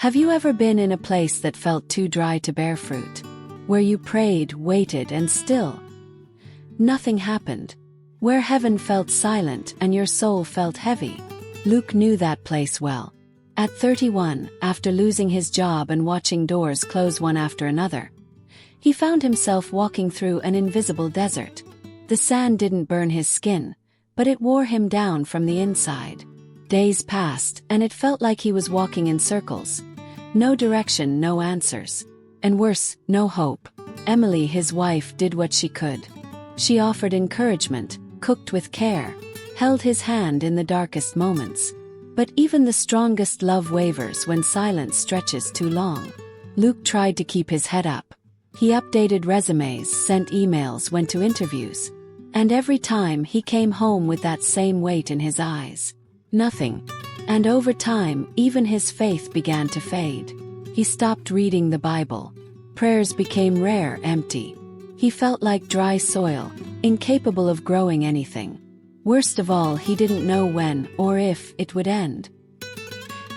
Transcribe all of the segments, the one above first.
Have you ever been in a place that felt too dry to bear fruit? Where you prayed, waited, and still nothing happened? Where heaven felt silent and your soul felt heavy? Luke knew that place well. At 31, after losing his job and watching doors close one after another, he found himself walking through an invisible desert. The sand didn't burn his skin, but it wore him down from the inside. Days passed, and it felt like he was walking in circles. No direction, no answers. And worse, no hope. Emily, his wife, did what she could. She offered encouragement, cooked with care, held his hand in the darkest moments. But even the strongest love wavers when silence stretches too long. Luke tried to keep his head up. He updated resumes, sent emails, went to interviews. And every time he came home with that same weight in his eyes. Nothing. And over time, even his faith began to fade. He stopped reading the Bible. Prayers became rare, empty. He felt like dry soil, incapable of growing anything. Worst of all, he didn't know when or if it would end.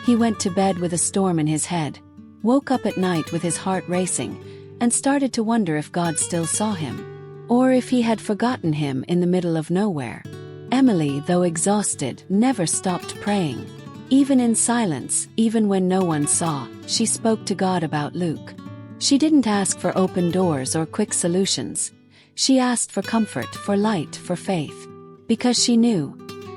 He went to bed with a storm in his head, woke up at night with his heart racing, and started to wonder if God still saw him, or if he had forgotten him in the middle of nowhere. Emily, though exhausted, never stopped praying. Even in silence, even when no one saw, she spoke to God about Luke. She didn't ask for open doors or quick solutions. She asked for comfort, for light, for faith. Because she knew,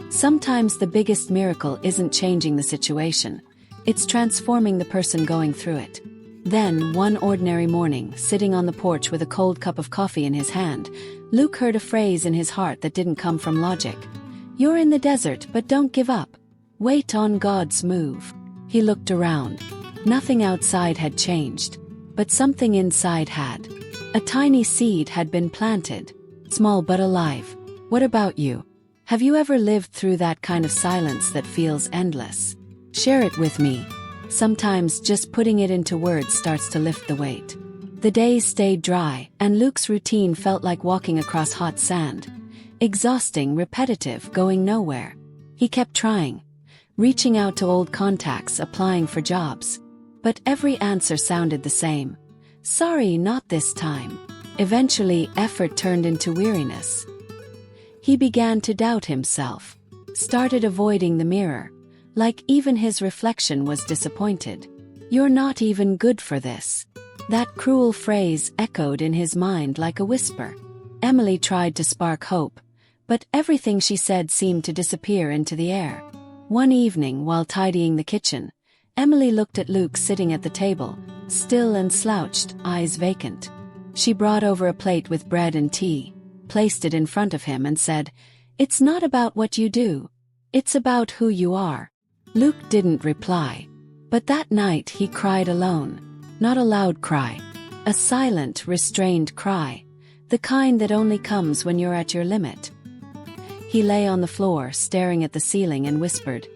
sometimes the biggest miracle isn't changing the situation, it's transforming the person going through it. Then, one ordinary morning, sitting on the porch with a cold cup of coffee in his hand, Luke heard a phrase in his heart that didn't come from logic. "You're in the desert, but don't give up. Wait on God's move." He looked around. Nothing outside had changed, but something inside had. A tiny seed had been planted, small but alive. What about you? Have you ever lived through that kind of silence that feels endless? Share it with me. Sometimes just putting it into words starts to lift the weight. The days stayed dry, and Luke's routine felt like walking across hot sand. Exhausting, repetitive, going nowhere. He kept trying, reaching out to old contacts, applying for jobs. But every answer sounded the same. "Sorry, not this time." Eventually, effort turned into weariness. He began to doubt himself, started avoiding the mirror, like even his reflection was disappointed. "You're not even good for this." That cruel phrase echoed in his mind like a whisper. Emily tried to spark hope, but everything she said seemed to disappear into the air. One evening, while tidying the kitchen, Emily looked at Luke sitting at the table, still and slouched, eyes vacant. She brought over a plate with bread and tea, placed it in front of him and said, "It's not about what you do. It's about who you are." Luke didn't reply. But that night he cried alone. Not a loud cry. A silent, restrained cry. The kind that only comes when you're at your limit. He lay on the floor, staring at the ceiling and whispered,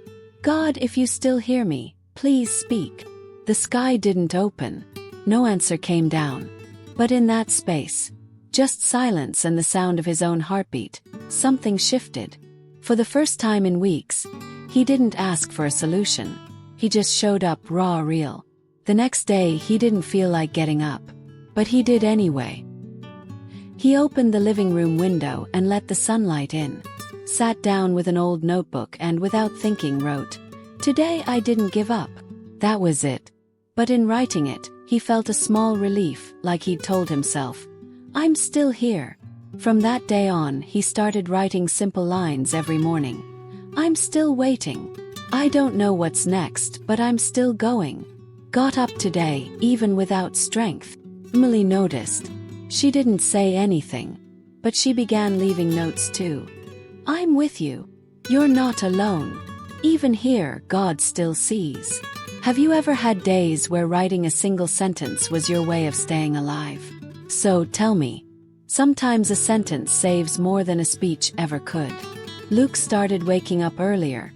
"God, if you still hear me, please speak." The sky didn't open. No answer came down. But in that space, just silence and the sound of his own heartbeat, something shifted. For the first time in weeks, he didn't ask for a solution. He just showed up raw, real. The next day he didn't feel like getting up. But he did anyway. He opened the living room window and let the sunlight in. Sat down with an old notebook and without thinking wrote, "Today I didn't give up." That was it. But in writing it, he felt a small relief, like he'd told himself, "I'm still here." From that day on, he started writing simple lines every morning. "I'm still waiting. I don't know what's next, but I'm still going." Got up today, even without strength. Emily noticed. She didn't say anything, but she began leaving notes too. "I'm with you. You're not alone. Even here, God still sees." Have you ever had days where writing a single sentence was your way of staying alive? So tell me. Sometimes a sentence saves more than a speech ever could. Luke started waking up earlier.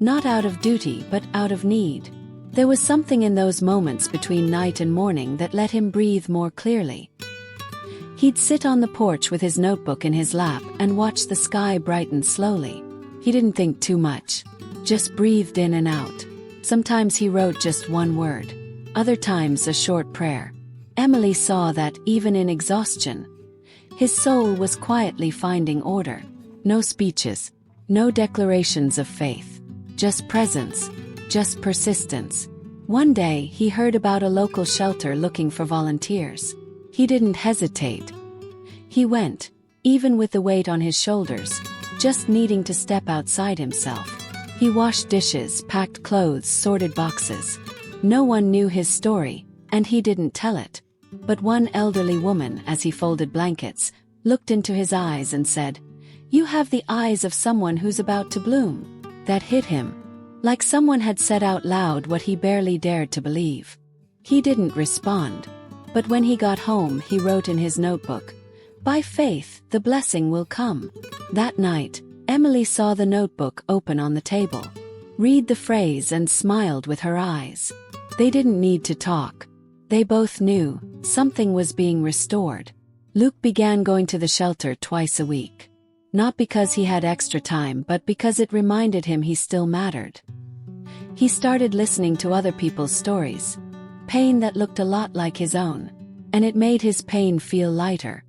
Not out of duty, but out of need. There was something in those moments between night and morning that let him breathe more clearly. He'd sit on the porch with his notebook in his lap and watch the sky brighten slowly. He didn't think too much. Just breathed in and out. Sometimes he wrote just one word. other times a short prayer. Emily saw that, even in exhaustion, his soul was quietly finding order. No speeches, no declarations of faith, just presence, just persistence. One day, he heard about a local shelter looking for volunteers. He didn't hesitate. He went, even with the weight on his shoulders, just needing to step outside himself. He washed dishes, packed clothes, sorted boxes. No one knew his story, and he didn't tell it. But one elderly woman, as he folded blankets, looked into his eyes and said, "You have the eyes of someone who's about to bloom." That hit him. Like someone had said out loud what he barely dared to believe. He didn't respond. But when he got home, he wrote in his notebook, "By faith, the blessing will come." That night, Emily saw the notebook open on the table, read the phrase and smiled with her eyes. They didn't need to talk. They both knew something was being restored. Luke began going to the shelter twice a week. Not because he had extra time, but because it reminded him he still mattered. He started listening to other people's stories, pain that looked a lot like his own, and it made his pain feel lighter.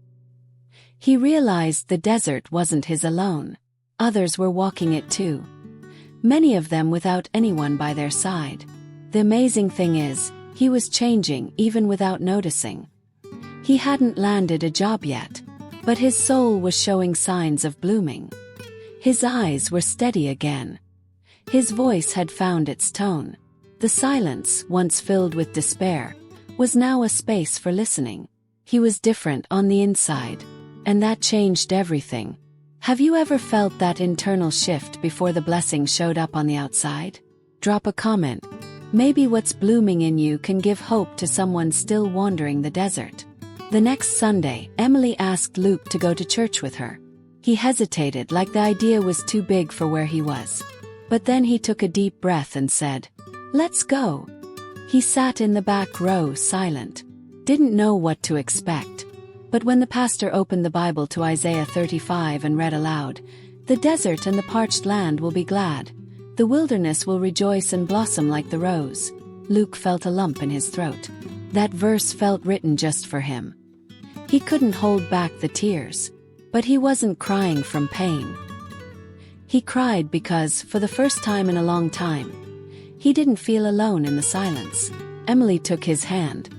He realized the desert wasn't his alone. Others were walking it too. Many of them without anyone by their side. The amazing thing is, he was changing even without noticing. He hadn't landed a job yet, but his soul was showing signs of blooming. His eyes were steady again. His voice had found its tone. The silence, once filled with despair, was now a space for listening. He was different on the inside, and that changed everything. Have you ever felt that internal shift before the blessing showed up on the outside? Drop a comment. Maybe what's blooming in you can give hope to someone still wandering the desert. The next Sunday, Emily asked Luke to go to church with her. He hesitated, like the idea was too big for where he was. But then he took a deep breath and said, "Let's go." He sat in the back row, silent. Didn't know what to expect. But when the pastor opened the Bible to Isaiah 35 and read aloud, "The desert and the parched land will be glad. The wilderness will rejoice and blossom like the rose," Luke felt a lump in his throat. That verse felt written just for him. He couldn't hold back the tears. But he wasn't crying from pain. He cried because, for the first time in a long time, he didn't feel alone in the silence. Emily took his hand.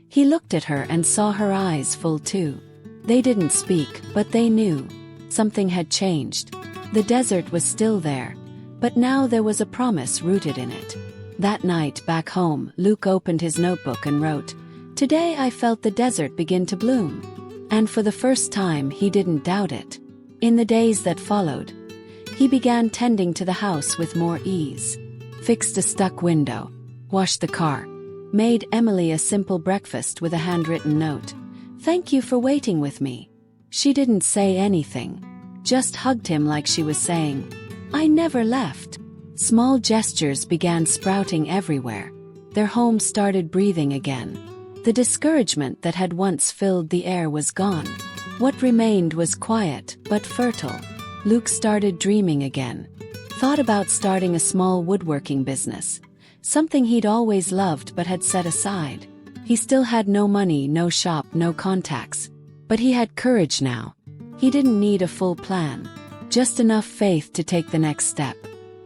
He looked at her and saw her eyes full too. They didn't speak, but they knew. Something had changed. The desert was still there, but now there was a promise rooted in it. That night, back home, Luke opened his notebook and wrote, "Today I felt the desert begin to bloom." And for the first time, he didn't doubt it. In the days that followed, he began tending to the house with more ease. Fixed a stuck window, washed the car, made Emily a simple breakfast with a handwritten note. "Thank you for waiting with me." She didn't say anything, just hugged him like she was saying, "I never left." Small gestures began sprouting everywhere. Their home started breathing again. The discouragement that had once filled the air was gone. What remained was quiet, but fertile. Luke started dreaming again. Thought about starting a small woodworking business. Something he'd always loved but had set aside. He still had no money, no shop, no contacts. But he had courage now. He didn't need a full plan. Just enough faith to take the next step.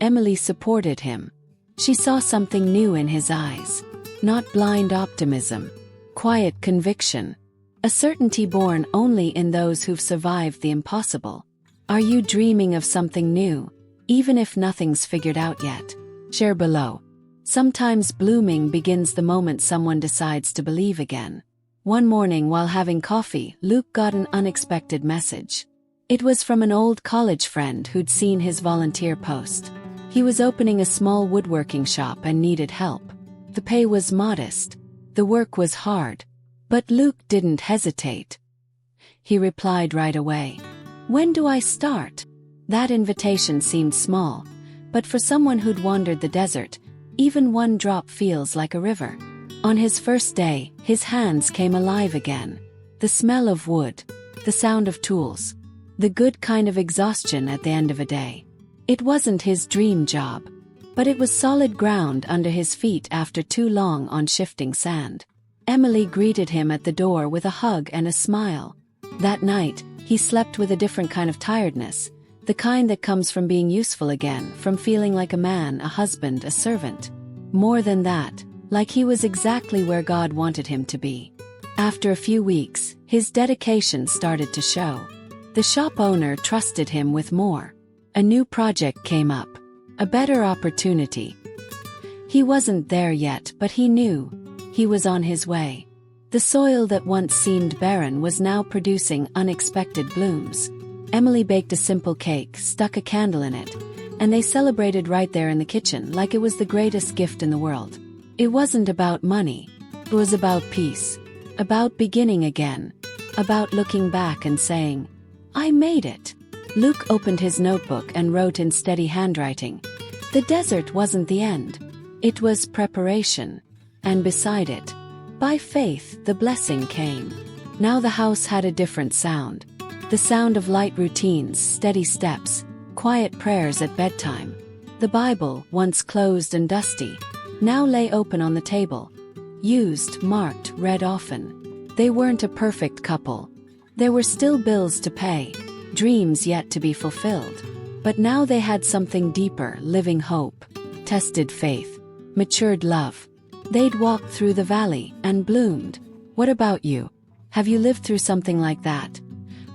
Emily supported him. She saw something new in his eyes. Not blind optimism. Quiet conviction. A certainty born only in those who've survived the impossible. Are you dreaming of something new, even if nothing's figured out yet? Share below. Sometimes blooming begins the moment someone decides to believe again. One morning while having coffee, Luke got an unexpected message. It was from an old college friend who'd seen his volunteer post. He was opening a small woodworking shop and needed help. The pay was modest. The work was hard. But Luke didn't hesitate. He replied right away. "When do I start?" That invitation seemed small, but for someone who'd wandered the desert, even one drop feels like a river. On his first day, his hands came alive again. The smell of wood, the sound of tools, the good kind of exhaustion at the end of a day. It wasn't his dream job, But it was solid ground under his feet after too long on shifting sand. Emily greeted him at the door with a hug and a smile. That night, he slept with a different kind of tiredness, the kind that comes from being useful again, from feeling like a man, a husband, a servant. More than that, like he was exactly where God wanted him to be. After a few weeks, his dedication started to show. The shop owner trusted him with more. A new project came up. A better opportunity. He wasn't there yet, but he knew. He was on his way. The soil that once seemed barren was now producing unexpected blooms. Emily baked a simple cake, stuck a candle in it, and they celebrated right there in the kitchen like it was the greatest gift in the world. It wasn't about money. It was about peace. About beginning again. About looking back and saying, "I made it." Luke opened his notebook and wrote in steady handwriting. The desert wasn't the end. It was preparation. And beside it, by faith, the blessing came. Now the house had a different sound. The sound of light routines, steady steps, quiet prayers at bedtime. The Bible, once closed and dusty, now lay open on the table. Used, marked, read often. They weren't a perfect couple. There were still bills to pay. Dreams yet to be fulfilled. But now they had something deeper, living hope, tested faith, matured love. They'd walked through the valley and bloomed. What about you? Have you lived through something like that?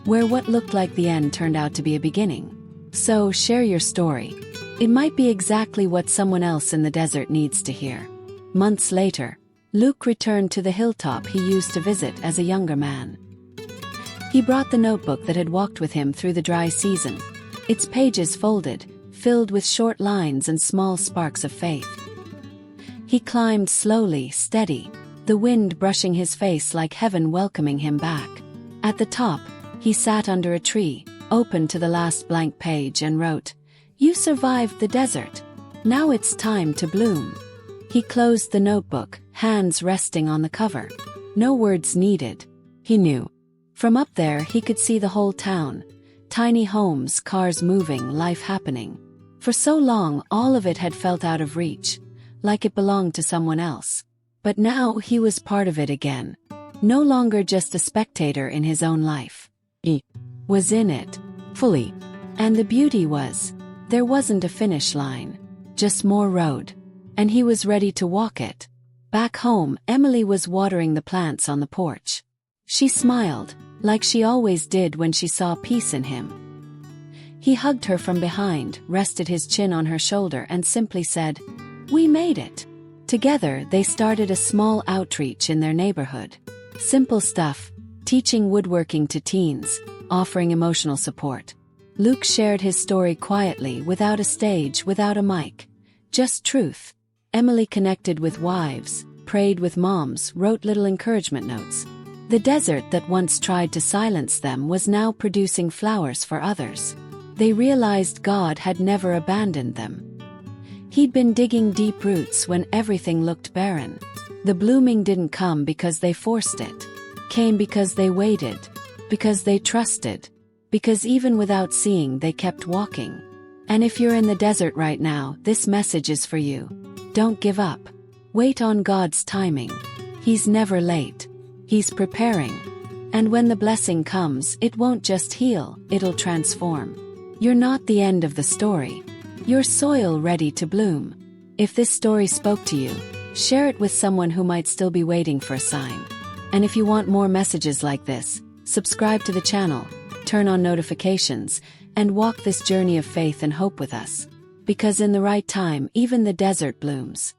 Where what looked like the end turned out to be a beginning? So share your story. It might be exactly what someone else in the desert needs to hear. Months later, Luke returned to the hilltop he used to visit as a younger man. He brought the notebook that had walked with him through the dry season, its pages folded, filled with short lines and small sparks of faith. He climbed slowly, steady, the wind brushing his face like heaven welcoming him back. At the top, he sat under a tree, opened to the last blank page and wrote, "You survived the desert. Now it's time to bloom." He closed the notebook, hands resting on the cover. No words needed. He knew. From up there he could see the whole town. Tiny homes, cars moving, life happening. For so long all of it had felt out of reach, like it belonged to someone else. But now he was part of it again. No longer just a spectator in his own life. He was in it, fully. And the beauty was, there wasn't a finish line, just more road. And he was ready to walk it. Back home, Emily was watering the plants on the porch. She smiled, like she always did when she saw peace in him. He hugged her from behind, rested his chin on her shoulder and simply said, "We made it." Together, they started a small outreach in their neighborhood. Simple stuff, teaching woodworking to teens, offering emotional support. Luke shared his story quietly, without a stage, without a mic. Just truth. Emily connected with wives, prayed with moms, wrote little encouragement notes. The desert that once tried to silence them was now producing flowers for others. They realized God had never abandoned them. He'd been digging deep roots when everything looked barren. The blooming didn't come because they forced it. Came because they waited, because they trusted, because even without seeing they kept walking. And if you're in the desert right now, this message is for you. Don't give up. Wait on God's timing. He's never late. He's preparing. And when the blessing comes, it won't just heal, it'll transform. You're not the end of the story. You're soil ready to bloom. If this story spoke to you, share it with someone who might still be waiting for a sign. And if you want more messages like this, subscribe to the channel, turn on notifications, and walk this journey of faith and hope with us. Because in the right time, even the desert blooms.